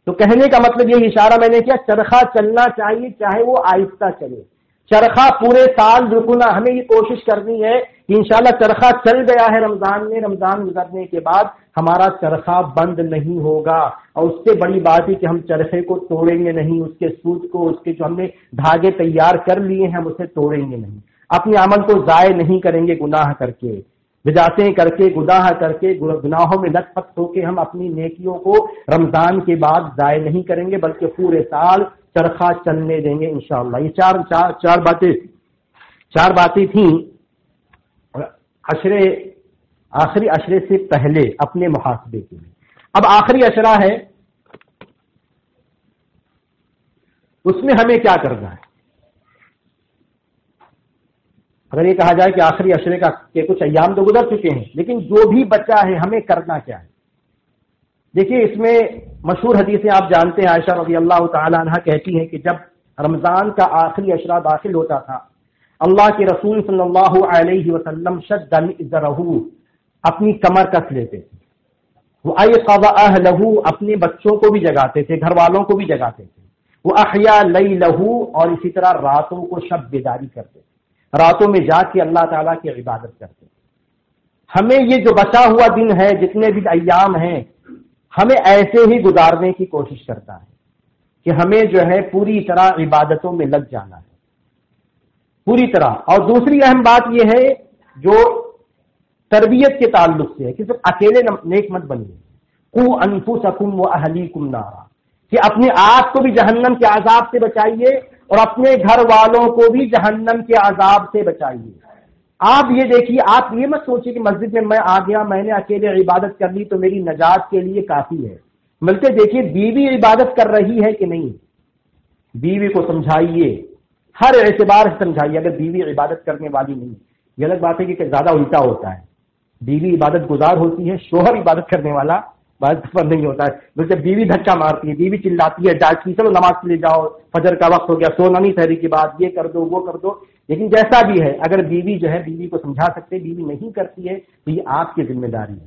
تو کہنے کا مطلب یہ اشارہ میں نے کیا، چرخہ چلنا چاہیے چاہے وہ آہستہ چلے. چرخہ پورے سال رکنا، ہمیں یہ کوشش کرنی ہے کہ انشاءاللہ چرخہ چل گیا ہے رمضان میں، رمضان گزرنے کے بعد ہمارا چرخہ بند نہیں ہوگا. اور اس سے بڑی بات ہے کہ ہم چرخے کو توڑیں گے نہیں، اس کے سوت کو، اس کے جو ہم نے دھاگے تیار کر لیے ہیں ہم اسے توڑیں گے نہیں. اپنے عمل کو ضائع نہیں کریں گے گناہ کر کے، بدعتیں کر کے، گناہ کر کے، گناہوں میں لت پت ہو کے ہم اپنی نیکیوں کو رمضان کے بعد ضائع نہیں کریں گے بلکہ پورے سال چرخہ چلنے دیں گے انشاءاللہ. یہ چار باتیں تھیں آخری عشرے سے پہلے اپنے محاسبے کے لیے. اب آخری عشرہ ہے، اس میں ہمیں کیا کرنا ہے. اگر یہ کہا جائے کہ آخری عشرے کے کچھ ایام تو گزر چکے ہیں لیکن جو بھی بچا ہے ہمیں کرنا کیا ہے. دیکھیے اس میں مشہور حدیثیں آپ جانتے ہیں، عائشہ رضی اللہ تعالی عنہ کہتی ہیں کہ جب رمضان کا آخری عشرہ داخل ہوتا تھا اللہ کے رسول صلی اللہ علیہ وسلم شد مئزرہ اپنی کمر کس لیتے تھے، وہ ایقظ اہلہ اپنے بچوں کو بھی جگاتے تھے، گھر والوں کو بھی جگاتے تھے، وہ احیا لیلہ اور اسی طرح راتوں کو شب بیداری کرتے تھے، راتوں میں جا کے اللہ تعالیٰ کی عبادت کرتے تھے. ہمیں یہ جو بچا ہوا دن ہے، جتنے بھی ایام ہیں، ہمیں ایسے ہی گزارنے کی کوشش کرتا ہے کہ ہمیں جو ہے پوری طرح عبادتوں میں لگ جانا ہے، پوری طرح. اور دوسری اہم بات یہ ہے جو تربیت کے تعلق سے ہے کہ صرف اکیلے نیک مت بنیے. قوا انفسکم واہلیکم نارا کہ اپنے آپ کو بھی جہنم کے عذاب سے بچائیے اور اپنے گھر والوں کو بھی جہنم کے عذاب سے بچائیے. آپ یہ دیکھیے، آپ یہ مت سوچیے کہ مسجد میں آ گیا، میں نے اکیلے عبادت کر لی تو میری نجات کے لیے کافی ہے. بلکہ دیکھیے بیوی عبادت کر رہی ہے کہ نہیں، بیوی کو سمجھائیے، ہر اعتبار سے سمجھائیے. اگر بیوی عبادت کرنے والی نہیں، یہ الگ بات ہے کہ زیادہ الٹا ہوتا ہے، بیوی عبادت گزار ہوتی ہے، شوہر عبادت کرنے والا بات پر نہیں ہوتا ہے. بلکہ بیوی دھکا مارتی ہے، بیوی چلاتی ہے، ڈانٹتی، چلو نماز کے لیے جاؤ، فجر کا وقت ہو گیا، سونا نہیں سحری کے بعد، یہ کر دو وہ کر دو. لیکن جیسا بھی ہے، اگر بیوی جو ہے بیوی کو سمجھا سکتے، بیوی نہیں کرتی ہے تو یہ آپ کی ذمہ داری ہے.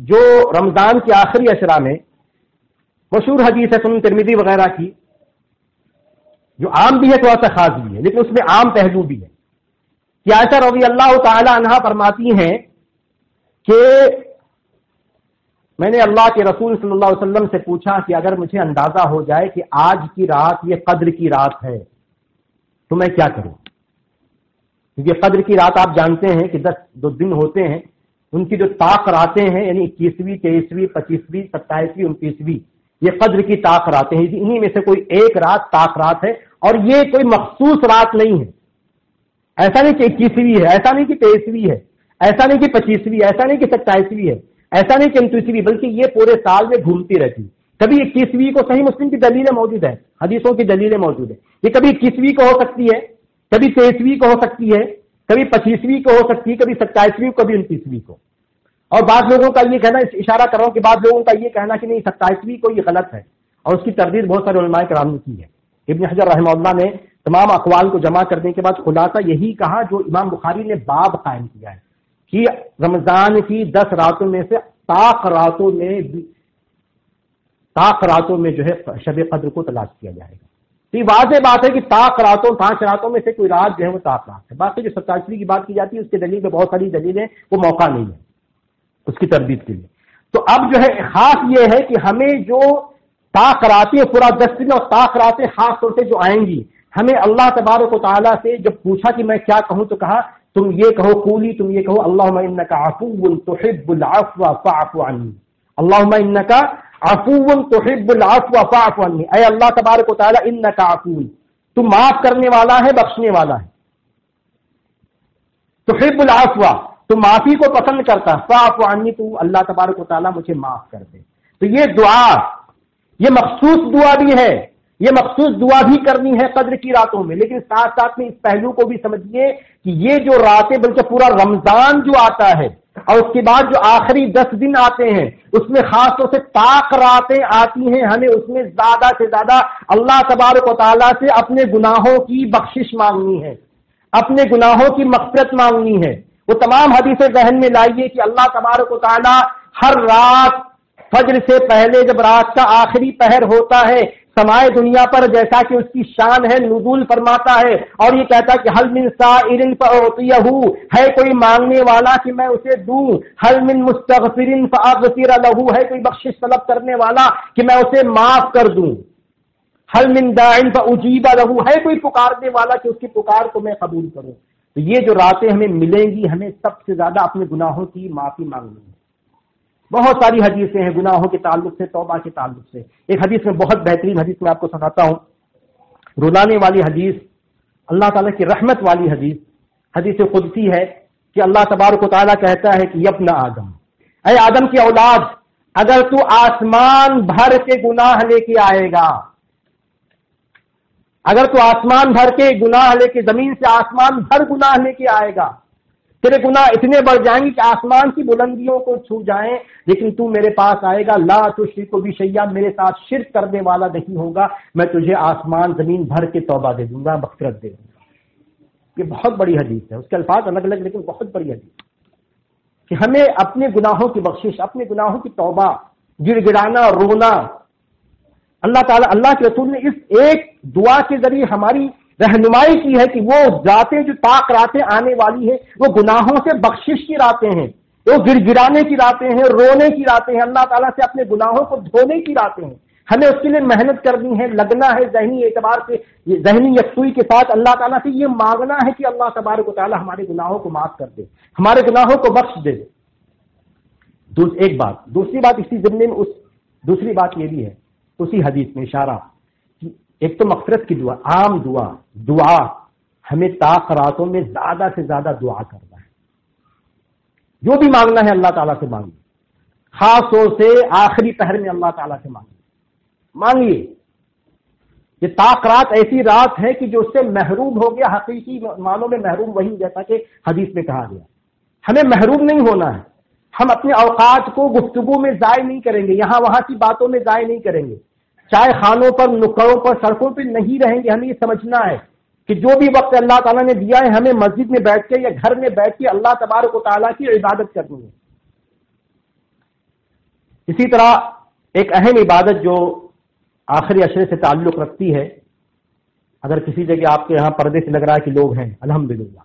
جو رمضان کی آخری اشرا میں مشہور حدیث ہے سنن ترمذی وغیرہ کی، جو عام بھی ہے تھوڑا سا خاص بھی ہے، لیکن اس میں عام پہلو بھی ہے کہ عائشہ رضی اللہ تعالی عنہا فرماتی ہیں کہ میں نے اللہ کے رسول صلی اللہ علیہ وسلم سے پوچھا کہ اگر مجھے اندازہ ہو جائے کہ آج کی رات یہ قدر کی رات ہے تو میں کیا کروں؟ کیونکہ قدر کی رات آپ جانتے ہیں کہ 10 دن ہوتے ہیں، ان کی جو طاق راتیں ہیں یعنی 21ویں 23ویں 25ویں 27ویں 29ویں، یہ قدر کی طاق راتیں ہیں، انہی میں سے کوئی ایک رات طاق رات ہے، اور یہ کوئی مخصوص رات نہیں ہے۔ ایسا نہیں کہ 21ویں ہے، ایسا نہیں کہ 23ویں ہے، ایسا نہیں کہ 25ویں، ایسا نہیں کہ 27ویں ہے، ایسا نہیں کہ 29ویں، بلکہ یہ پورے سال میں گھومتی رہتی۔ کبھی 21ویں کو صحیح مسلم کی دلیلیں موجود ہیں، حدیثوں کی دلیلیں موجود ہیں، یہ کبھی 21ویں کو ہو سکتی ہے، کبھی 23ویں کو ہو سکتی ہے، کبھی 25ویں کو ہو سکتی ہے، کبھی 27ویں کو، کبھی 29ویں کو۔ اور بعض لوگوں کا یہ کہنا، اشارہ کر رہا ہوں کہ بعض لوگوں کا یہ کہنا کہ نہیں 27ویں کو یہ غلط ہے، اور اس کی تردید بہت سارے علماء کرام نے کی ہے۔ ابن حجر رحمہ اللہ نے تمام اقوال کو جمع کرنے کے بعد خلاصہ یہی کہا جو امام بخاری نے باب قائم کیا ہے کہ رمضان کی 10 راتوں میں سے طاق راتوں میں جو ہے شب قدر کو تلاش کیا جائے گا۔ تو یہ واضح بات ہے کہ طاق راتوں 5 راتوں میں سے کوئی رات جو ہے وہ طاق رات ہے۔ باقی جو 27ویں کی بات کی جاتی ہے اس کے دلیل میں بہت ساری دلیلیں، وہ موقع نہیں ہے اس کی تردید کے لیے۔ تو اب جو ہے خاص یہ ہے کہ ہمیں جو طاق راتیں پورا 10 دن اور طاق راتیں خاص طور سے جو آئیں گی، ہمیں اللہ تبارک و تعالیٰ سے جب پوچھا کہ میں کیا کہوں تو کہا تم یہ کہو، قولی تم یہ کہو اللہم انک عفو تحب العفو فاعف عنی، اللہم انک عفو تحب العفو فاعف عنی، اے اللہ تبارک و تعالیٰ انک عفو، تم معاف کرنے والا ہے، بخشنے والا ہے، تحب العفو، تم معافی کو پسند کرتا، فاعف عنی، تو اللہ تبارک و تعالیٰ مجھے معاف کر دے۔ تو یہ دعا، یہ مخصوص دعا بھی ہے، یہ مخصوص دعا بھی کرنی ہے قدر کی راتوں میں، لیکن ساتھ ساتھ میں اس پہلو کو بھی سمجھیے کہ یہ جو راتیں بلکہ پورا رمضان جو آتا ہے اور اس کے بعد جو آخری 10 دن آتے ہیں اس میں خاص طور سے طاق راتیں آتی ہیں، ہمیں اس میں زیادہ سے زیادہ اللہ تبارک و تعالیٰ سے اپنے گناہوں کی بخشش مانگنی ہے، اپنے گناہوں کی مغفرت مانگنی ہے۔ وہ تمام حدیثیں ذہن میں لائیے کہ اللہ تبارک و تعالیٰ ہر رات فجر سے پہلے جب رات کا آخری پہر ہوتا ہے سمائے دنیا پر، جیسا کہ اس کی شان ہے، نزول فرماتا ہے اور یہ کہتا ہے کہ حل من سائر فاعطیہ، ہے کوئی مانگنے والا کہ میں اسے دوں، حل من مستغفر فاغفر له، ہے کوئی بخشش طلب کرنے والا کہ میں اسے معاف کر دوں، حل من داع فاجیب له، ہے کوئی پکارنے والا کہ اس کی پکار کو میں قبول کروں۔ تو یہ جو راتیں ہمیں ملیں گی، ہمیں سب سے زیادہ اپنے گناہوں کی معافی مانگنی ہے۔ بہت ساری حدیثیں ہیں گناہوں کے تعلق سے، توبہ کے تعلق سے۔ ایک حدیث میں بہت بہترین حدیث میں آپ کو سناتا ہوں، رلانے والی حدیث، اللہ تعالیٰ کی رحمت والی حدیث، حدیث قدسی ہے کہ اللہ تبارک و تعالیٰ کہتا ہے کہ یبن آدم، اے آدم کی اولاد، اگر تو آسمان بھر کے گناہ لے کے آئے گا، اگر تو آسمان بھر کے گناہ لے کے، زمین سے آسمان بھر گناہ لے کے آئے گا، تیرے گناہ اتنے بڑھ جائیں گے کہ آسمان کی بلندیوں کو چھو جائیں، لیکن تو میرے پاس آئے گا، لا تشرک بی شیئا، میرے ساتھ شرک کرنے والا نہیں ہوگا، میں تجھے آسمان زمین بھر کے توبہ دے دوں گا، مغفرت دے دوں گا۔ یہ بہت بڑی حدیث ہے، اس کے الفاظ الگ الگ لیکن بہت بڑی حدیث کہ ہمیں اپنے گناہوں کی بخشش، اپنے گناہوں کی توبہ، گڑ گڑانا، رونا، اللہ تعالیٰ، اللہ کے رسول نے اس ایک دعا کے ذریعے ہماری رہنمائی کی ہے کہ وہ راتیں جو طاق راتیں آنے والی ہیں وہ گناہوں سے بخشش کی راتیں ہیں، وہ گڑ گڑانے کی راتیں ہیں، رونے کی راتیں ہیں، اللہ تعالیٰ سے اپنے گناہوں کو دھونے کی راتیں ہیں۔ ہمیں اس کے لیے محنت کرنی ہے، لگنا ہے، ذہنی اعتبار سے، ذہنی یکسوئی کے ساتھ اللہ تعالیٰ سے یہ مانگنا ہے کہ اللہ تبارک و تعالیٰ ہمارے گناہوں کو معاف کر دے، ہمارے گناہوں کو بخش دے۔ ایک بات، دوسری بات اسی ضمن میں، دوسری بات یہ بھی ہے اسی حدیث میں اشارہ، ایک تو مغفرت کی دعا، عام دعا ہمیں طاق راتوں میں زیادہ سے زیادہ دعا کرنا ہے، جو بھی مانگنا ہے اللہ تعالیٰ سے مانگیے، خاص طور سے آخری پہر میں اللہ تعالیٰ سے مانگیے۔ یہ طاق رات ایسی رات ہے کہ جو اس سے محروم ہو گیا، حقیقی معنوں میں محروم وہی، جیسا کہ حدیث میں کہا گیا، ہمیں محروم نہیں ہونا ہے، ہم اپنے اوقات کو گفتگو میں ضائع نہیں کریں گے، یہاں وہاں کی باتوں میں ضائع نہیں کریں گے، چائے خانوں پر، نکڑوں پر، سڑکوں پہ نہیں رہیں گے۔ ہمیں یہ سمجھنا ہے کہ جو بھی وقت اللہ تعالیٰ نے دیا ہے ہمیں مسجد میں بیٹھ کے یا گھر میں بیٹھ کے اللہ تبارک و تعالیٰ کی عبادت کرنی ہے۔ اسی طرح ایک اہم عبادت جو آخری عشرے سے تعلق رکھتی ہے، اگر کسی جگہ آپ کے یہاں پردے سے لگ رہا ہے کہ لوگ ہیں، الحمدللہ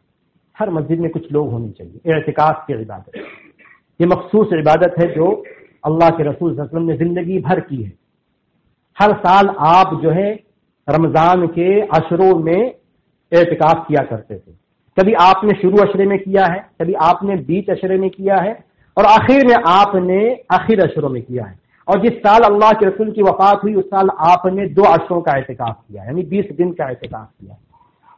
ہر مسجد میں کچھ لوگ ہونے چاہیے۔ اعتکاف کی عبادت یہ مخصوص عبادت ہے جو اللہ کے رسول صلی اللہ علیہ وسلم نے زندگی بھر کی ہے۔ ہر سال آپ جو ہے رمضان کے عشروں میں اعتکاف کیا کرتے تھے، کبھی آپ نے شروع عشرے میں کیا ہے، کبھی آپ نے بیچ عشرے میں کیا ہے، اور آخر میں آپ نے آخر عشروں میں کیا ہے۔ اور جس سال اللہ کے رسول کی وفات ہوئی اس سال آپ نے 2 عشروں کا اعتکاف کیا، یعنی 20 دن کا اعتکاف کیا۔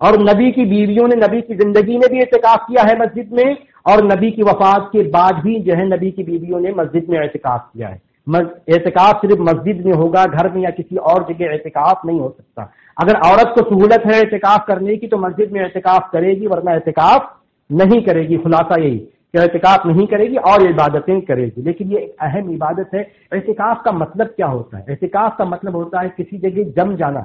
اور نبی کی بیویوں نے نبی کی زندگی میں بھی اعتکاف کیا ہے مسجد میں، اور نبی کی وفات کے بعد بھی جو ہے نبی کی بیویوں نے مسجد میں اعتکاف کیا ہے۔ اعتکاف صرف مسجد میں ہوگا، گھر میں یا کسی اور جگہ اعتکاف نہیں ہو سکتا۔ اگر عورت کو سہولت ہے اعتکاف کرنے کی تو مسجد میں اعتکاف کرے گی، ورنہ اعتکاف نہیں کرے گی۔ خلاصہ یہی کہ اعتکاف نہیں کرے گی اور عبادتیں کرے گی، لیکن یہ ایک اہم عبادت ہے۔ اعتکاف کا مطلب کیا ہوتا ہے؟ اعتکاف کا مطلب ہوتا ہے کسی جگہ جم جانا،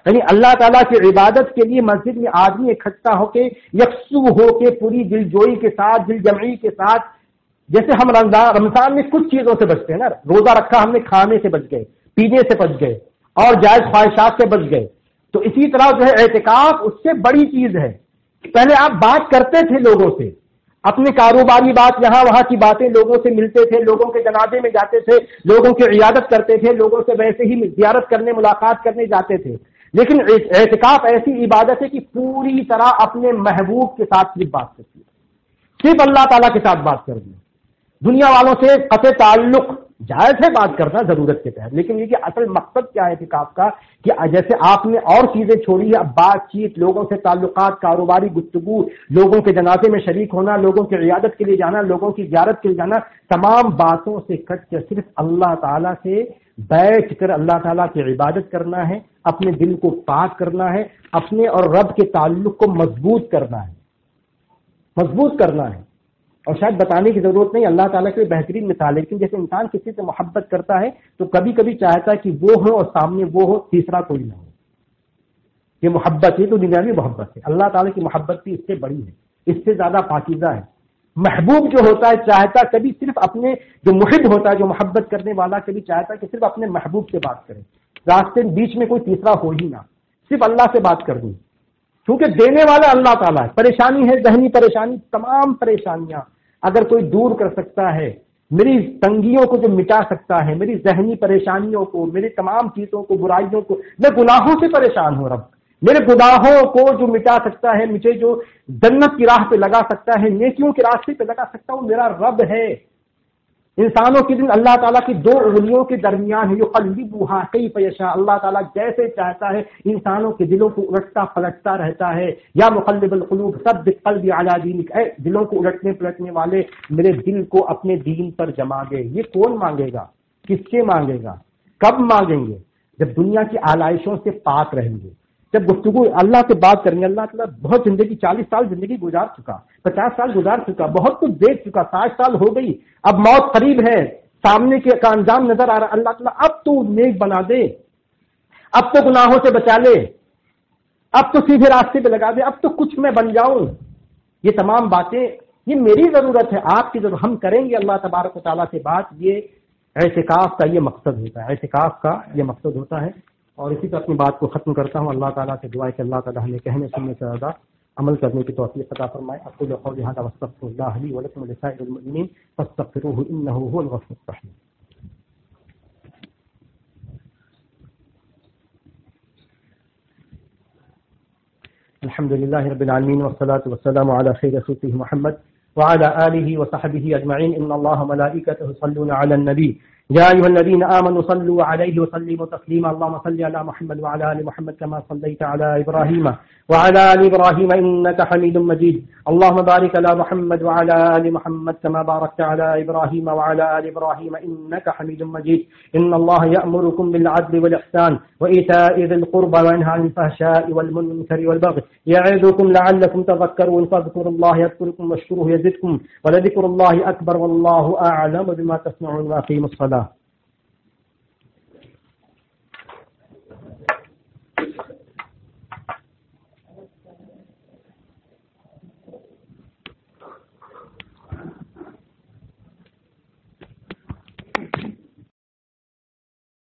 یعنی اللہ تعالیٰ کی عبادت کے لیے مسجد میں آدمی اکٹھا ہو کے یکسو ہو کے پوری دل جوئی کے ساتھ، دل جمعی کے ساتھ، جیسے ہم رمضان میں کچھ چیزوں سے بچتے ہیں نا، روزہ رکھا ہم نے کھانے سے بچ گئے، پینے سے بچ گئے اور جائز خواہشات سے بچ گئے، تو اسی طرح جو ہے اعتکاف اس سے بڑی چیز ہے۔ پہلے آپ بات کرتے تھے لوگوں سے، اپنے کاروباری بات، یہاں وہاں کی باتیں، لوگوں سے ملتے تھے، لوگوں کے جنازے میں جاتے تھے، لوگوں کی عیادت کرتے تھے، لوگوں سے ویسے ہی زیارت کرنے، ملاقات کرنے جاتے تھے۔ لیکن اعتکاف ایسی عبادت ہے کہ پوری طرح اپنے محبوب کے ساتھ صرف بات کرتی ہے، صرف اللہ تعالیٰ کے ساتھ بات کرنی ہے۔ دنیا والوں سے قطع تعلق جائز ہے بات کرنا ضرورت کے تحت، لیکن یہ کہ اصل مقصد کیا ہے اعتکاف کا کہ جیسے آپ نے اور چیزیں چھوڑی ہے، اب بات چیت، لوگوں سے تعلقات، کاروباری گفتگو، لوگوں کے جنازے میں شریک ہونا، لوگوں کی عیادت کے لیے جانا، لوگوں کی زیارت کے لیے جانا، تمام باتوں سے کٹ کے صرف اللہ تعالیٰ سے بیٹھ کر اللہ تعالیٰ کی عبادت کرنا ہے، اپنے دل کو پاک کرنا ہے، اپنے اور رب کے تعلق کو مضبوط کرنا ہے، مضبوط کرنا ہے۔ اور شاید بتانے کی ضرورت نہیں، اللہ تعالیٰ کی بہترین مثال ہے، لیکن جیسے انسان کسی سے محبت کرتا ہے تو کبھی کبھی چاہتا ہے کہ وہ ہو اور سامنے وہ ہو، تیسرا کوئی نہ ہو۔ یہ محبت ہے تو دنیاوی محبت ہے، اللہ تعالیٰ کی محبت بھی اس سے بڑی ہے، اس سے زیادہ پاکیزہ ہے۔ محبوب جو ہوتا ہے چاہتا کبھی صرف اپنے، جو محب ہوتا ہے، جو محبت کرنے والا کبھی چاہتا ہے کہ صرف اپنے محبوب سے بات کرے، راستے بیچ میں کوئی تیسرا ہو ہی نہ، صرف اللہ سے بات کرنی، کیونکہ دینے والا اللہ تعالیٰ ہے۔ پریشانی ہے، ذہنی پریشانی، تمام پریشانیاں اگر کوئی دور کر سکتا ہے، میری تنگیوں کو جو مٹا سکتا ہے، میری ذہنی پریشانیوں کو، میری تمام چیزوں کو، برائیوں کو، میں گناہوں سے پریشان ہوں، رب میرے گناہوں کو جو مٹا سکتا ہے، مجھے جو جنت کی راہ پہ لگا سکتا ہے، نیکیوں کے راستے پہ لگا سکتا ہوں، میرا رب ہے۔ انسانوں کے دن اللہ تعالیٰ کی 2 انگلیوں کے درمیان ہے، یقلبھا کیف یشاء، اللہ تعالیٰ جیسے چاہتا ہے انسانوں کے دلوں کو الٹتا پلٹتا رہتا ہے۔ یا مقلب القلوب ثبت قلبی علی دینک، اے دلوں کو الٹنے پلٹنے والے میرے دل کو اپنے دین پر جما دے۔ یہ کون مانگے گا؟ کس سے مانگے گا؟ کب مانگیں گے؟ جب دنیا کی آلائشوں سے پاک رہیں گے، جب گفتگو اللہ سے بات کریں گے۔ اللہ تعالیٰ بہت زندگی، 40 سال زندگی گزار چکا، 50 سال گزار چکا، بہت کچھ دیکھ چکا، 60 سال ہو گئی، اب موت قریب ہے، سامنے کا انجام نظر آ رہا۔ اللہ تعالیٰ اب تو نیک بنا دے، اب تو گناہوں سے بچا لے، اب تو سیدھے راستے پہ لگا دے، اب تو کچھ میں بن جاؤں۔ یہ تمام باتیں، یہ میری ضرورت ہے، آپ کی ضرورت۔ ہم کریں گے اللہ تبارک و تعالیٰ سے بات، یہ اعتکاف کا یہ مقصد ہوتا ہے، اعتکاف کا یہ مقصد ہوتا ہے۔ اور اسی طرح اپنی بات کو ختم کرتا ہوں، اللہ تعالیٰ سے دعا ہے کہ اللہ تعالیٰ ہمیں کہنے سننے سے زیادہ عمل کرنے کی توفیق عطا فرمائے۔ اقول قولی ھذا واستغفر اللہ لی ولکم ولسائر المؤمنین فاستغفروہ انہ ھو الغفور الرحیم۔ الحمد للہ رب العالمین والصلاة والسلام علی خیر خلقہ محمد وعلى آلہ وصحبہ اجمعین۔ ان اللہ وملائکتہ یصلون علی النبی يا أيها الذين آمنوا صلوا عليه وسلموا تسليما اللهم صل على محمد وعلى آل محمد كما صليت على إبراهيم وعلى آل إبراهيم إنك حميد مجيد اللهم بارك على محمد وعلى آل محمد كما باركت على إبراهيم وعلى آل إبراهيم إنك حميد مجيد إن الله يأمركم بالعدل والإحسان وإيتاء ذي القربى وينهى عن الفحشاء والمنكر والبغي يعظكم لعلكم تذكرون فاذكروا الله يذكركم واشكروه يزدكم ولذكر الله أكبر والله أعلم بما تصنعون وأقيموا الصلاة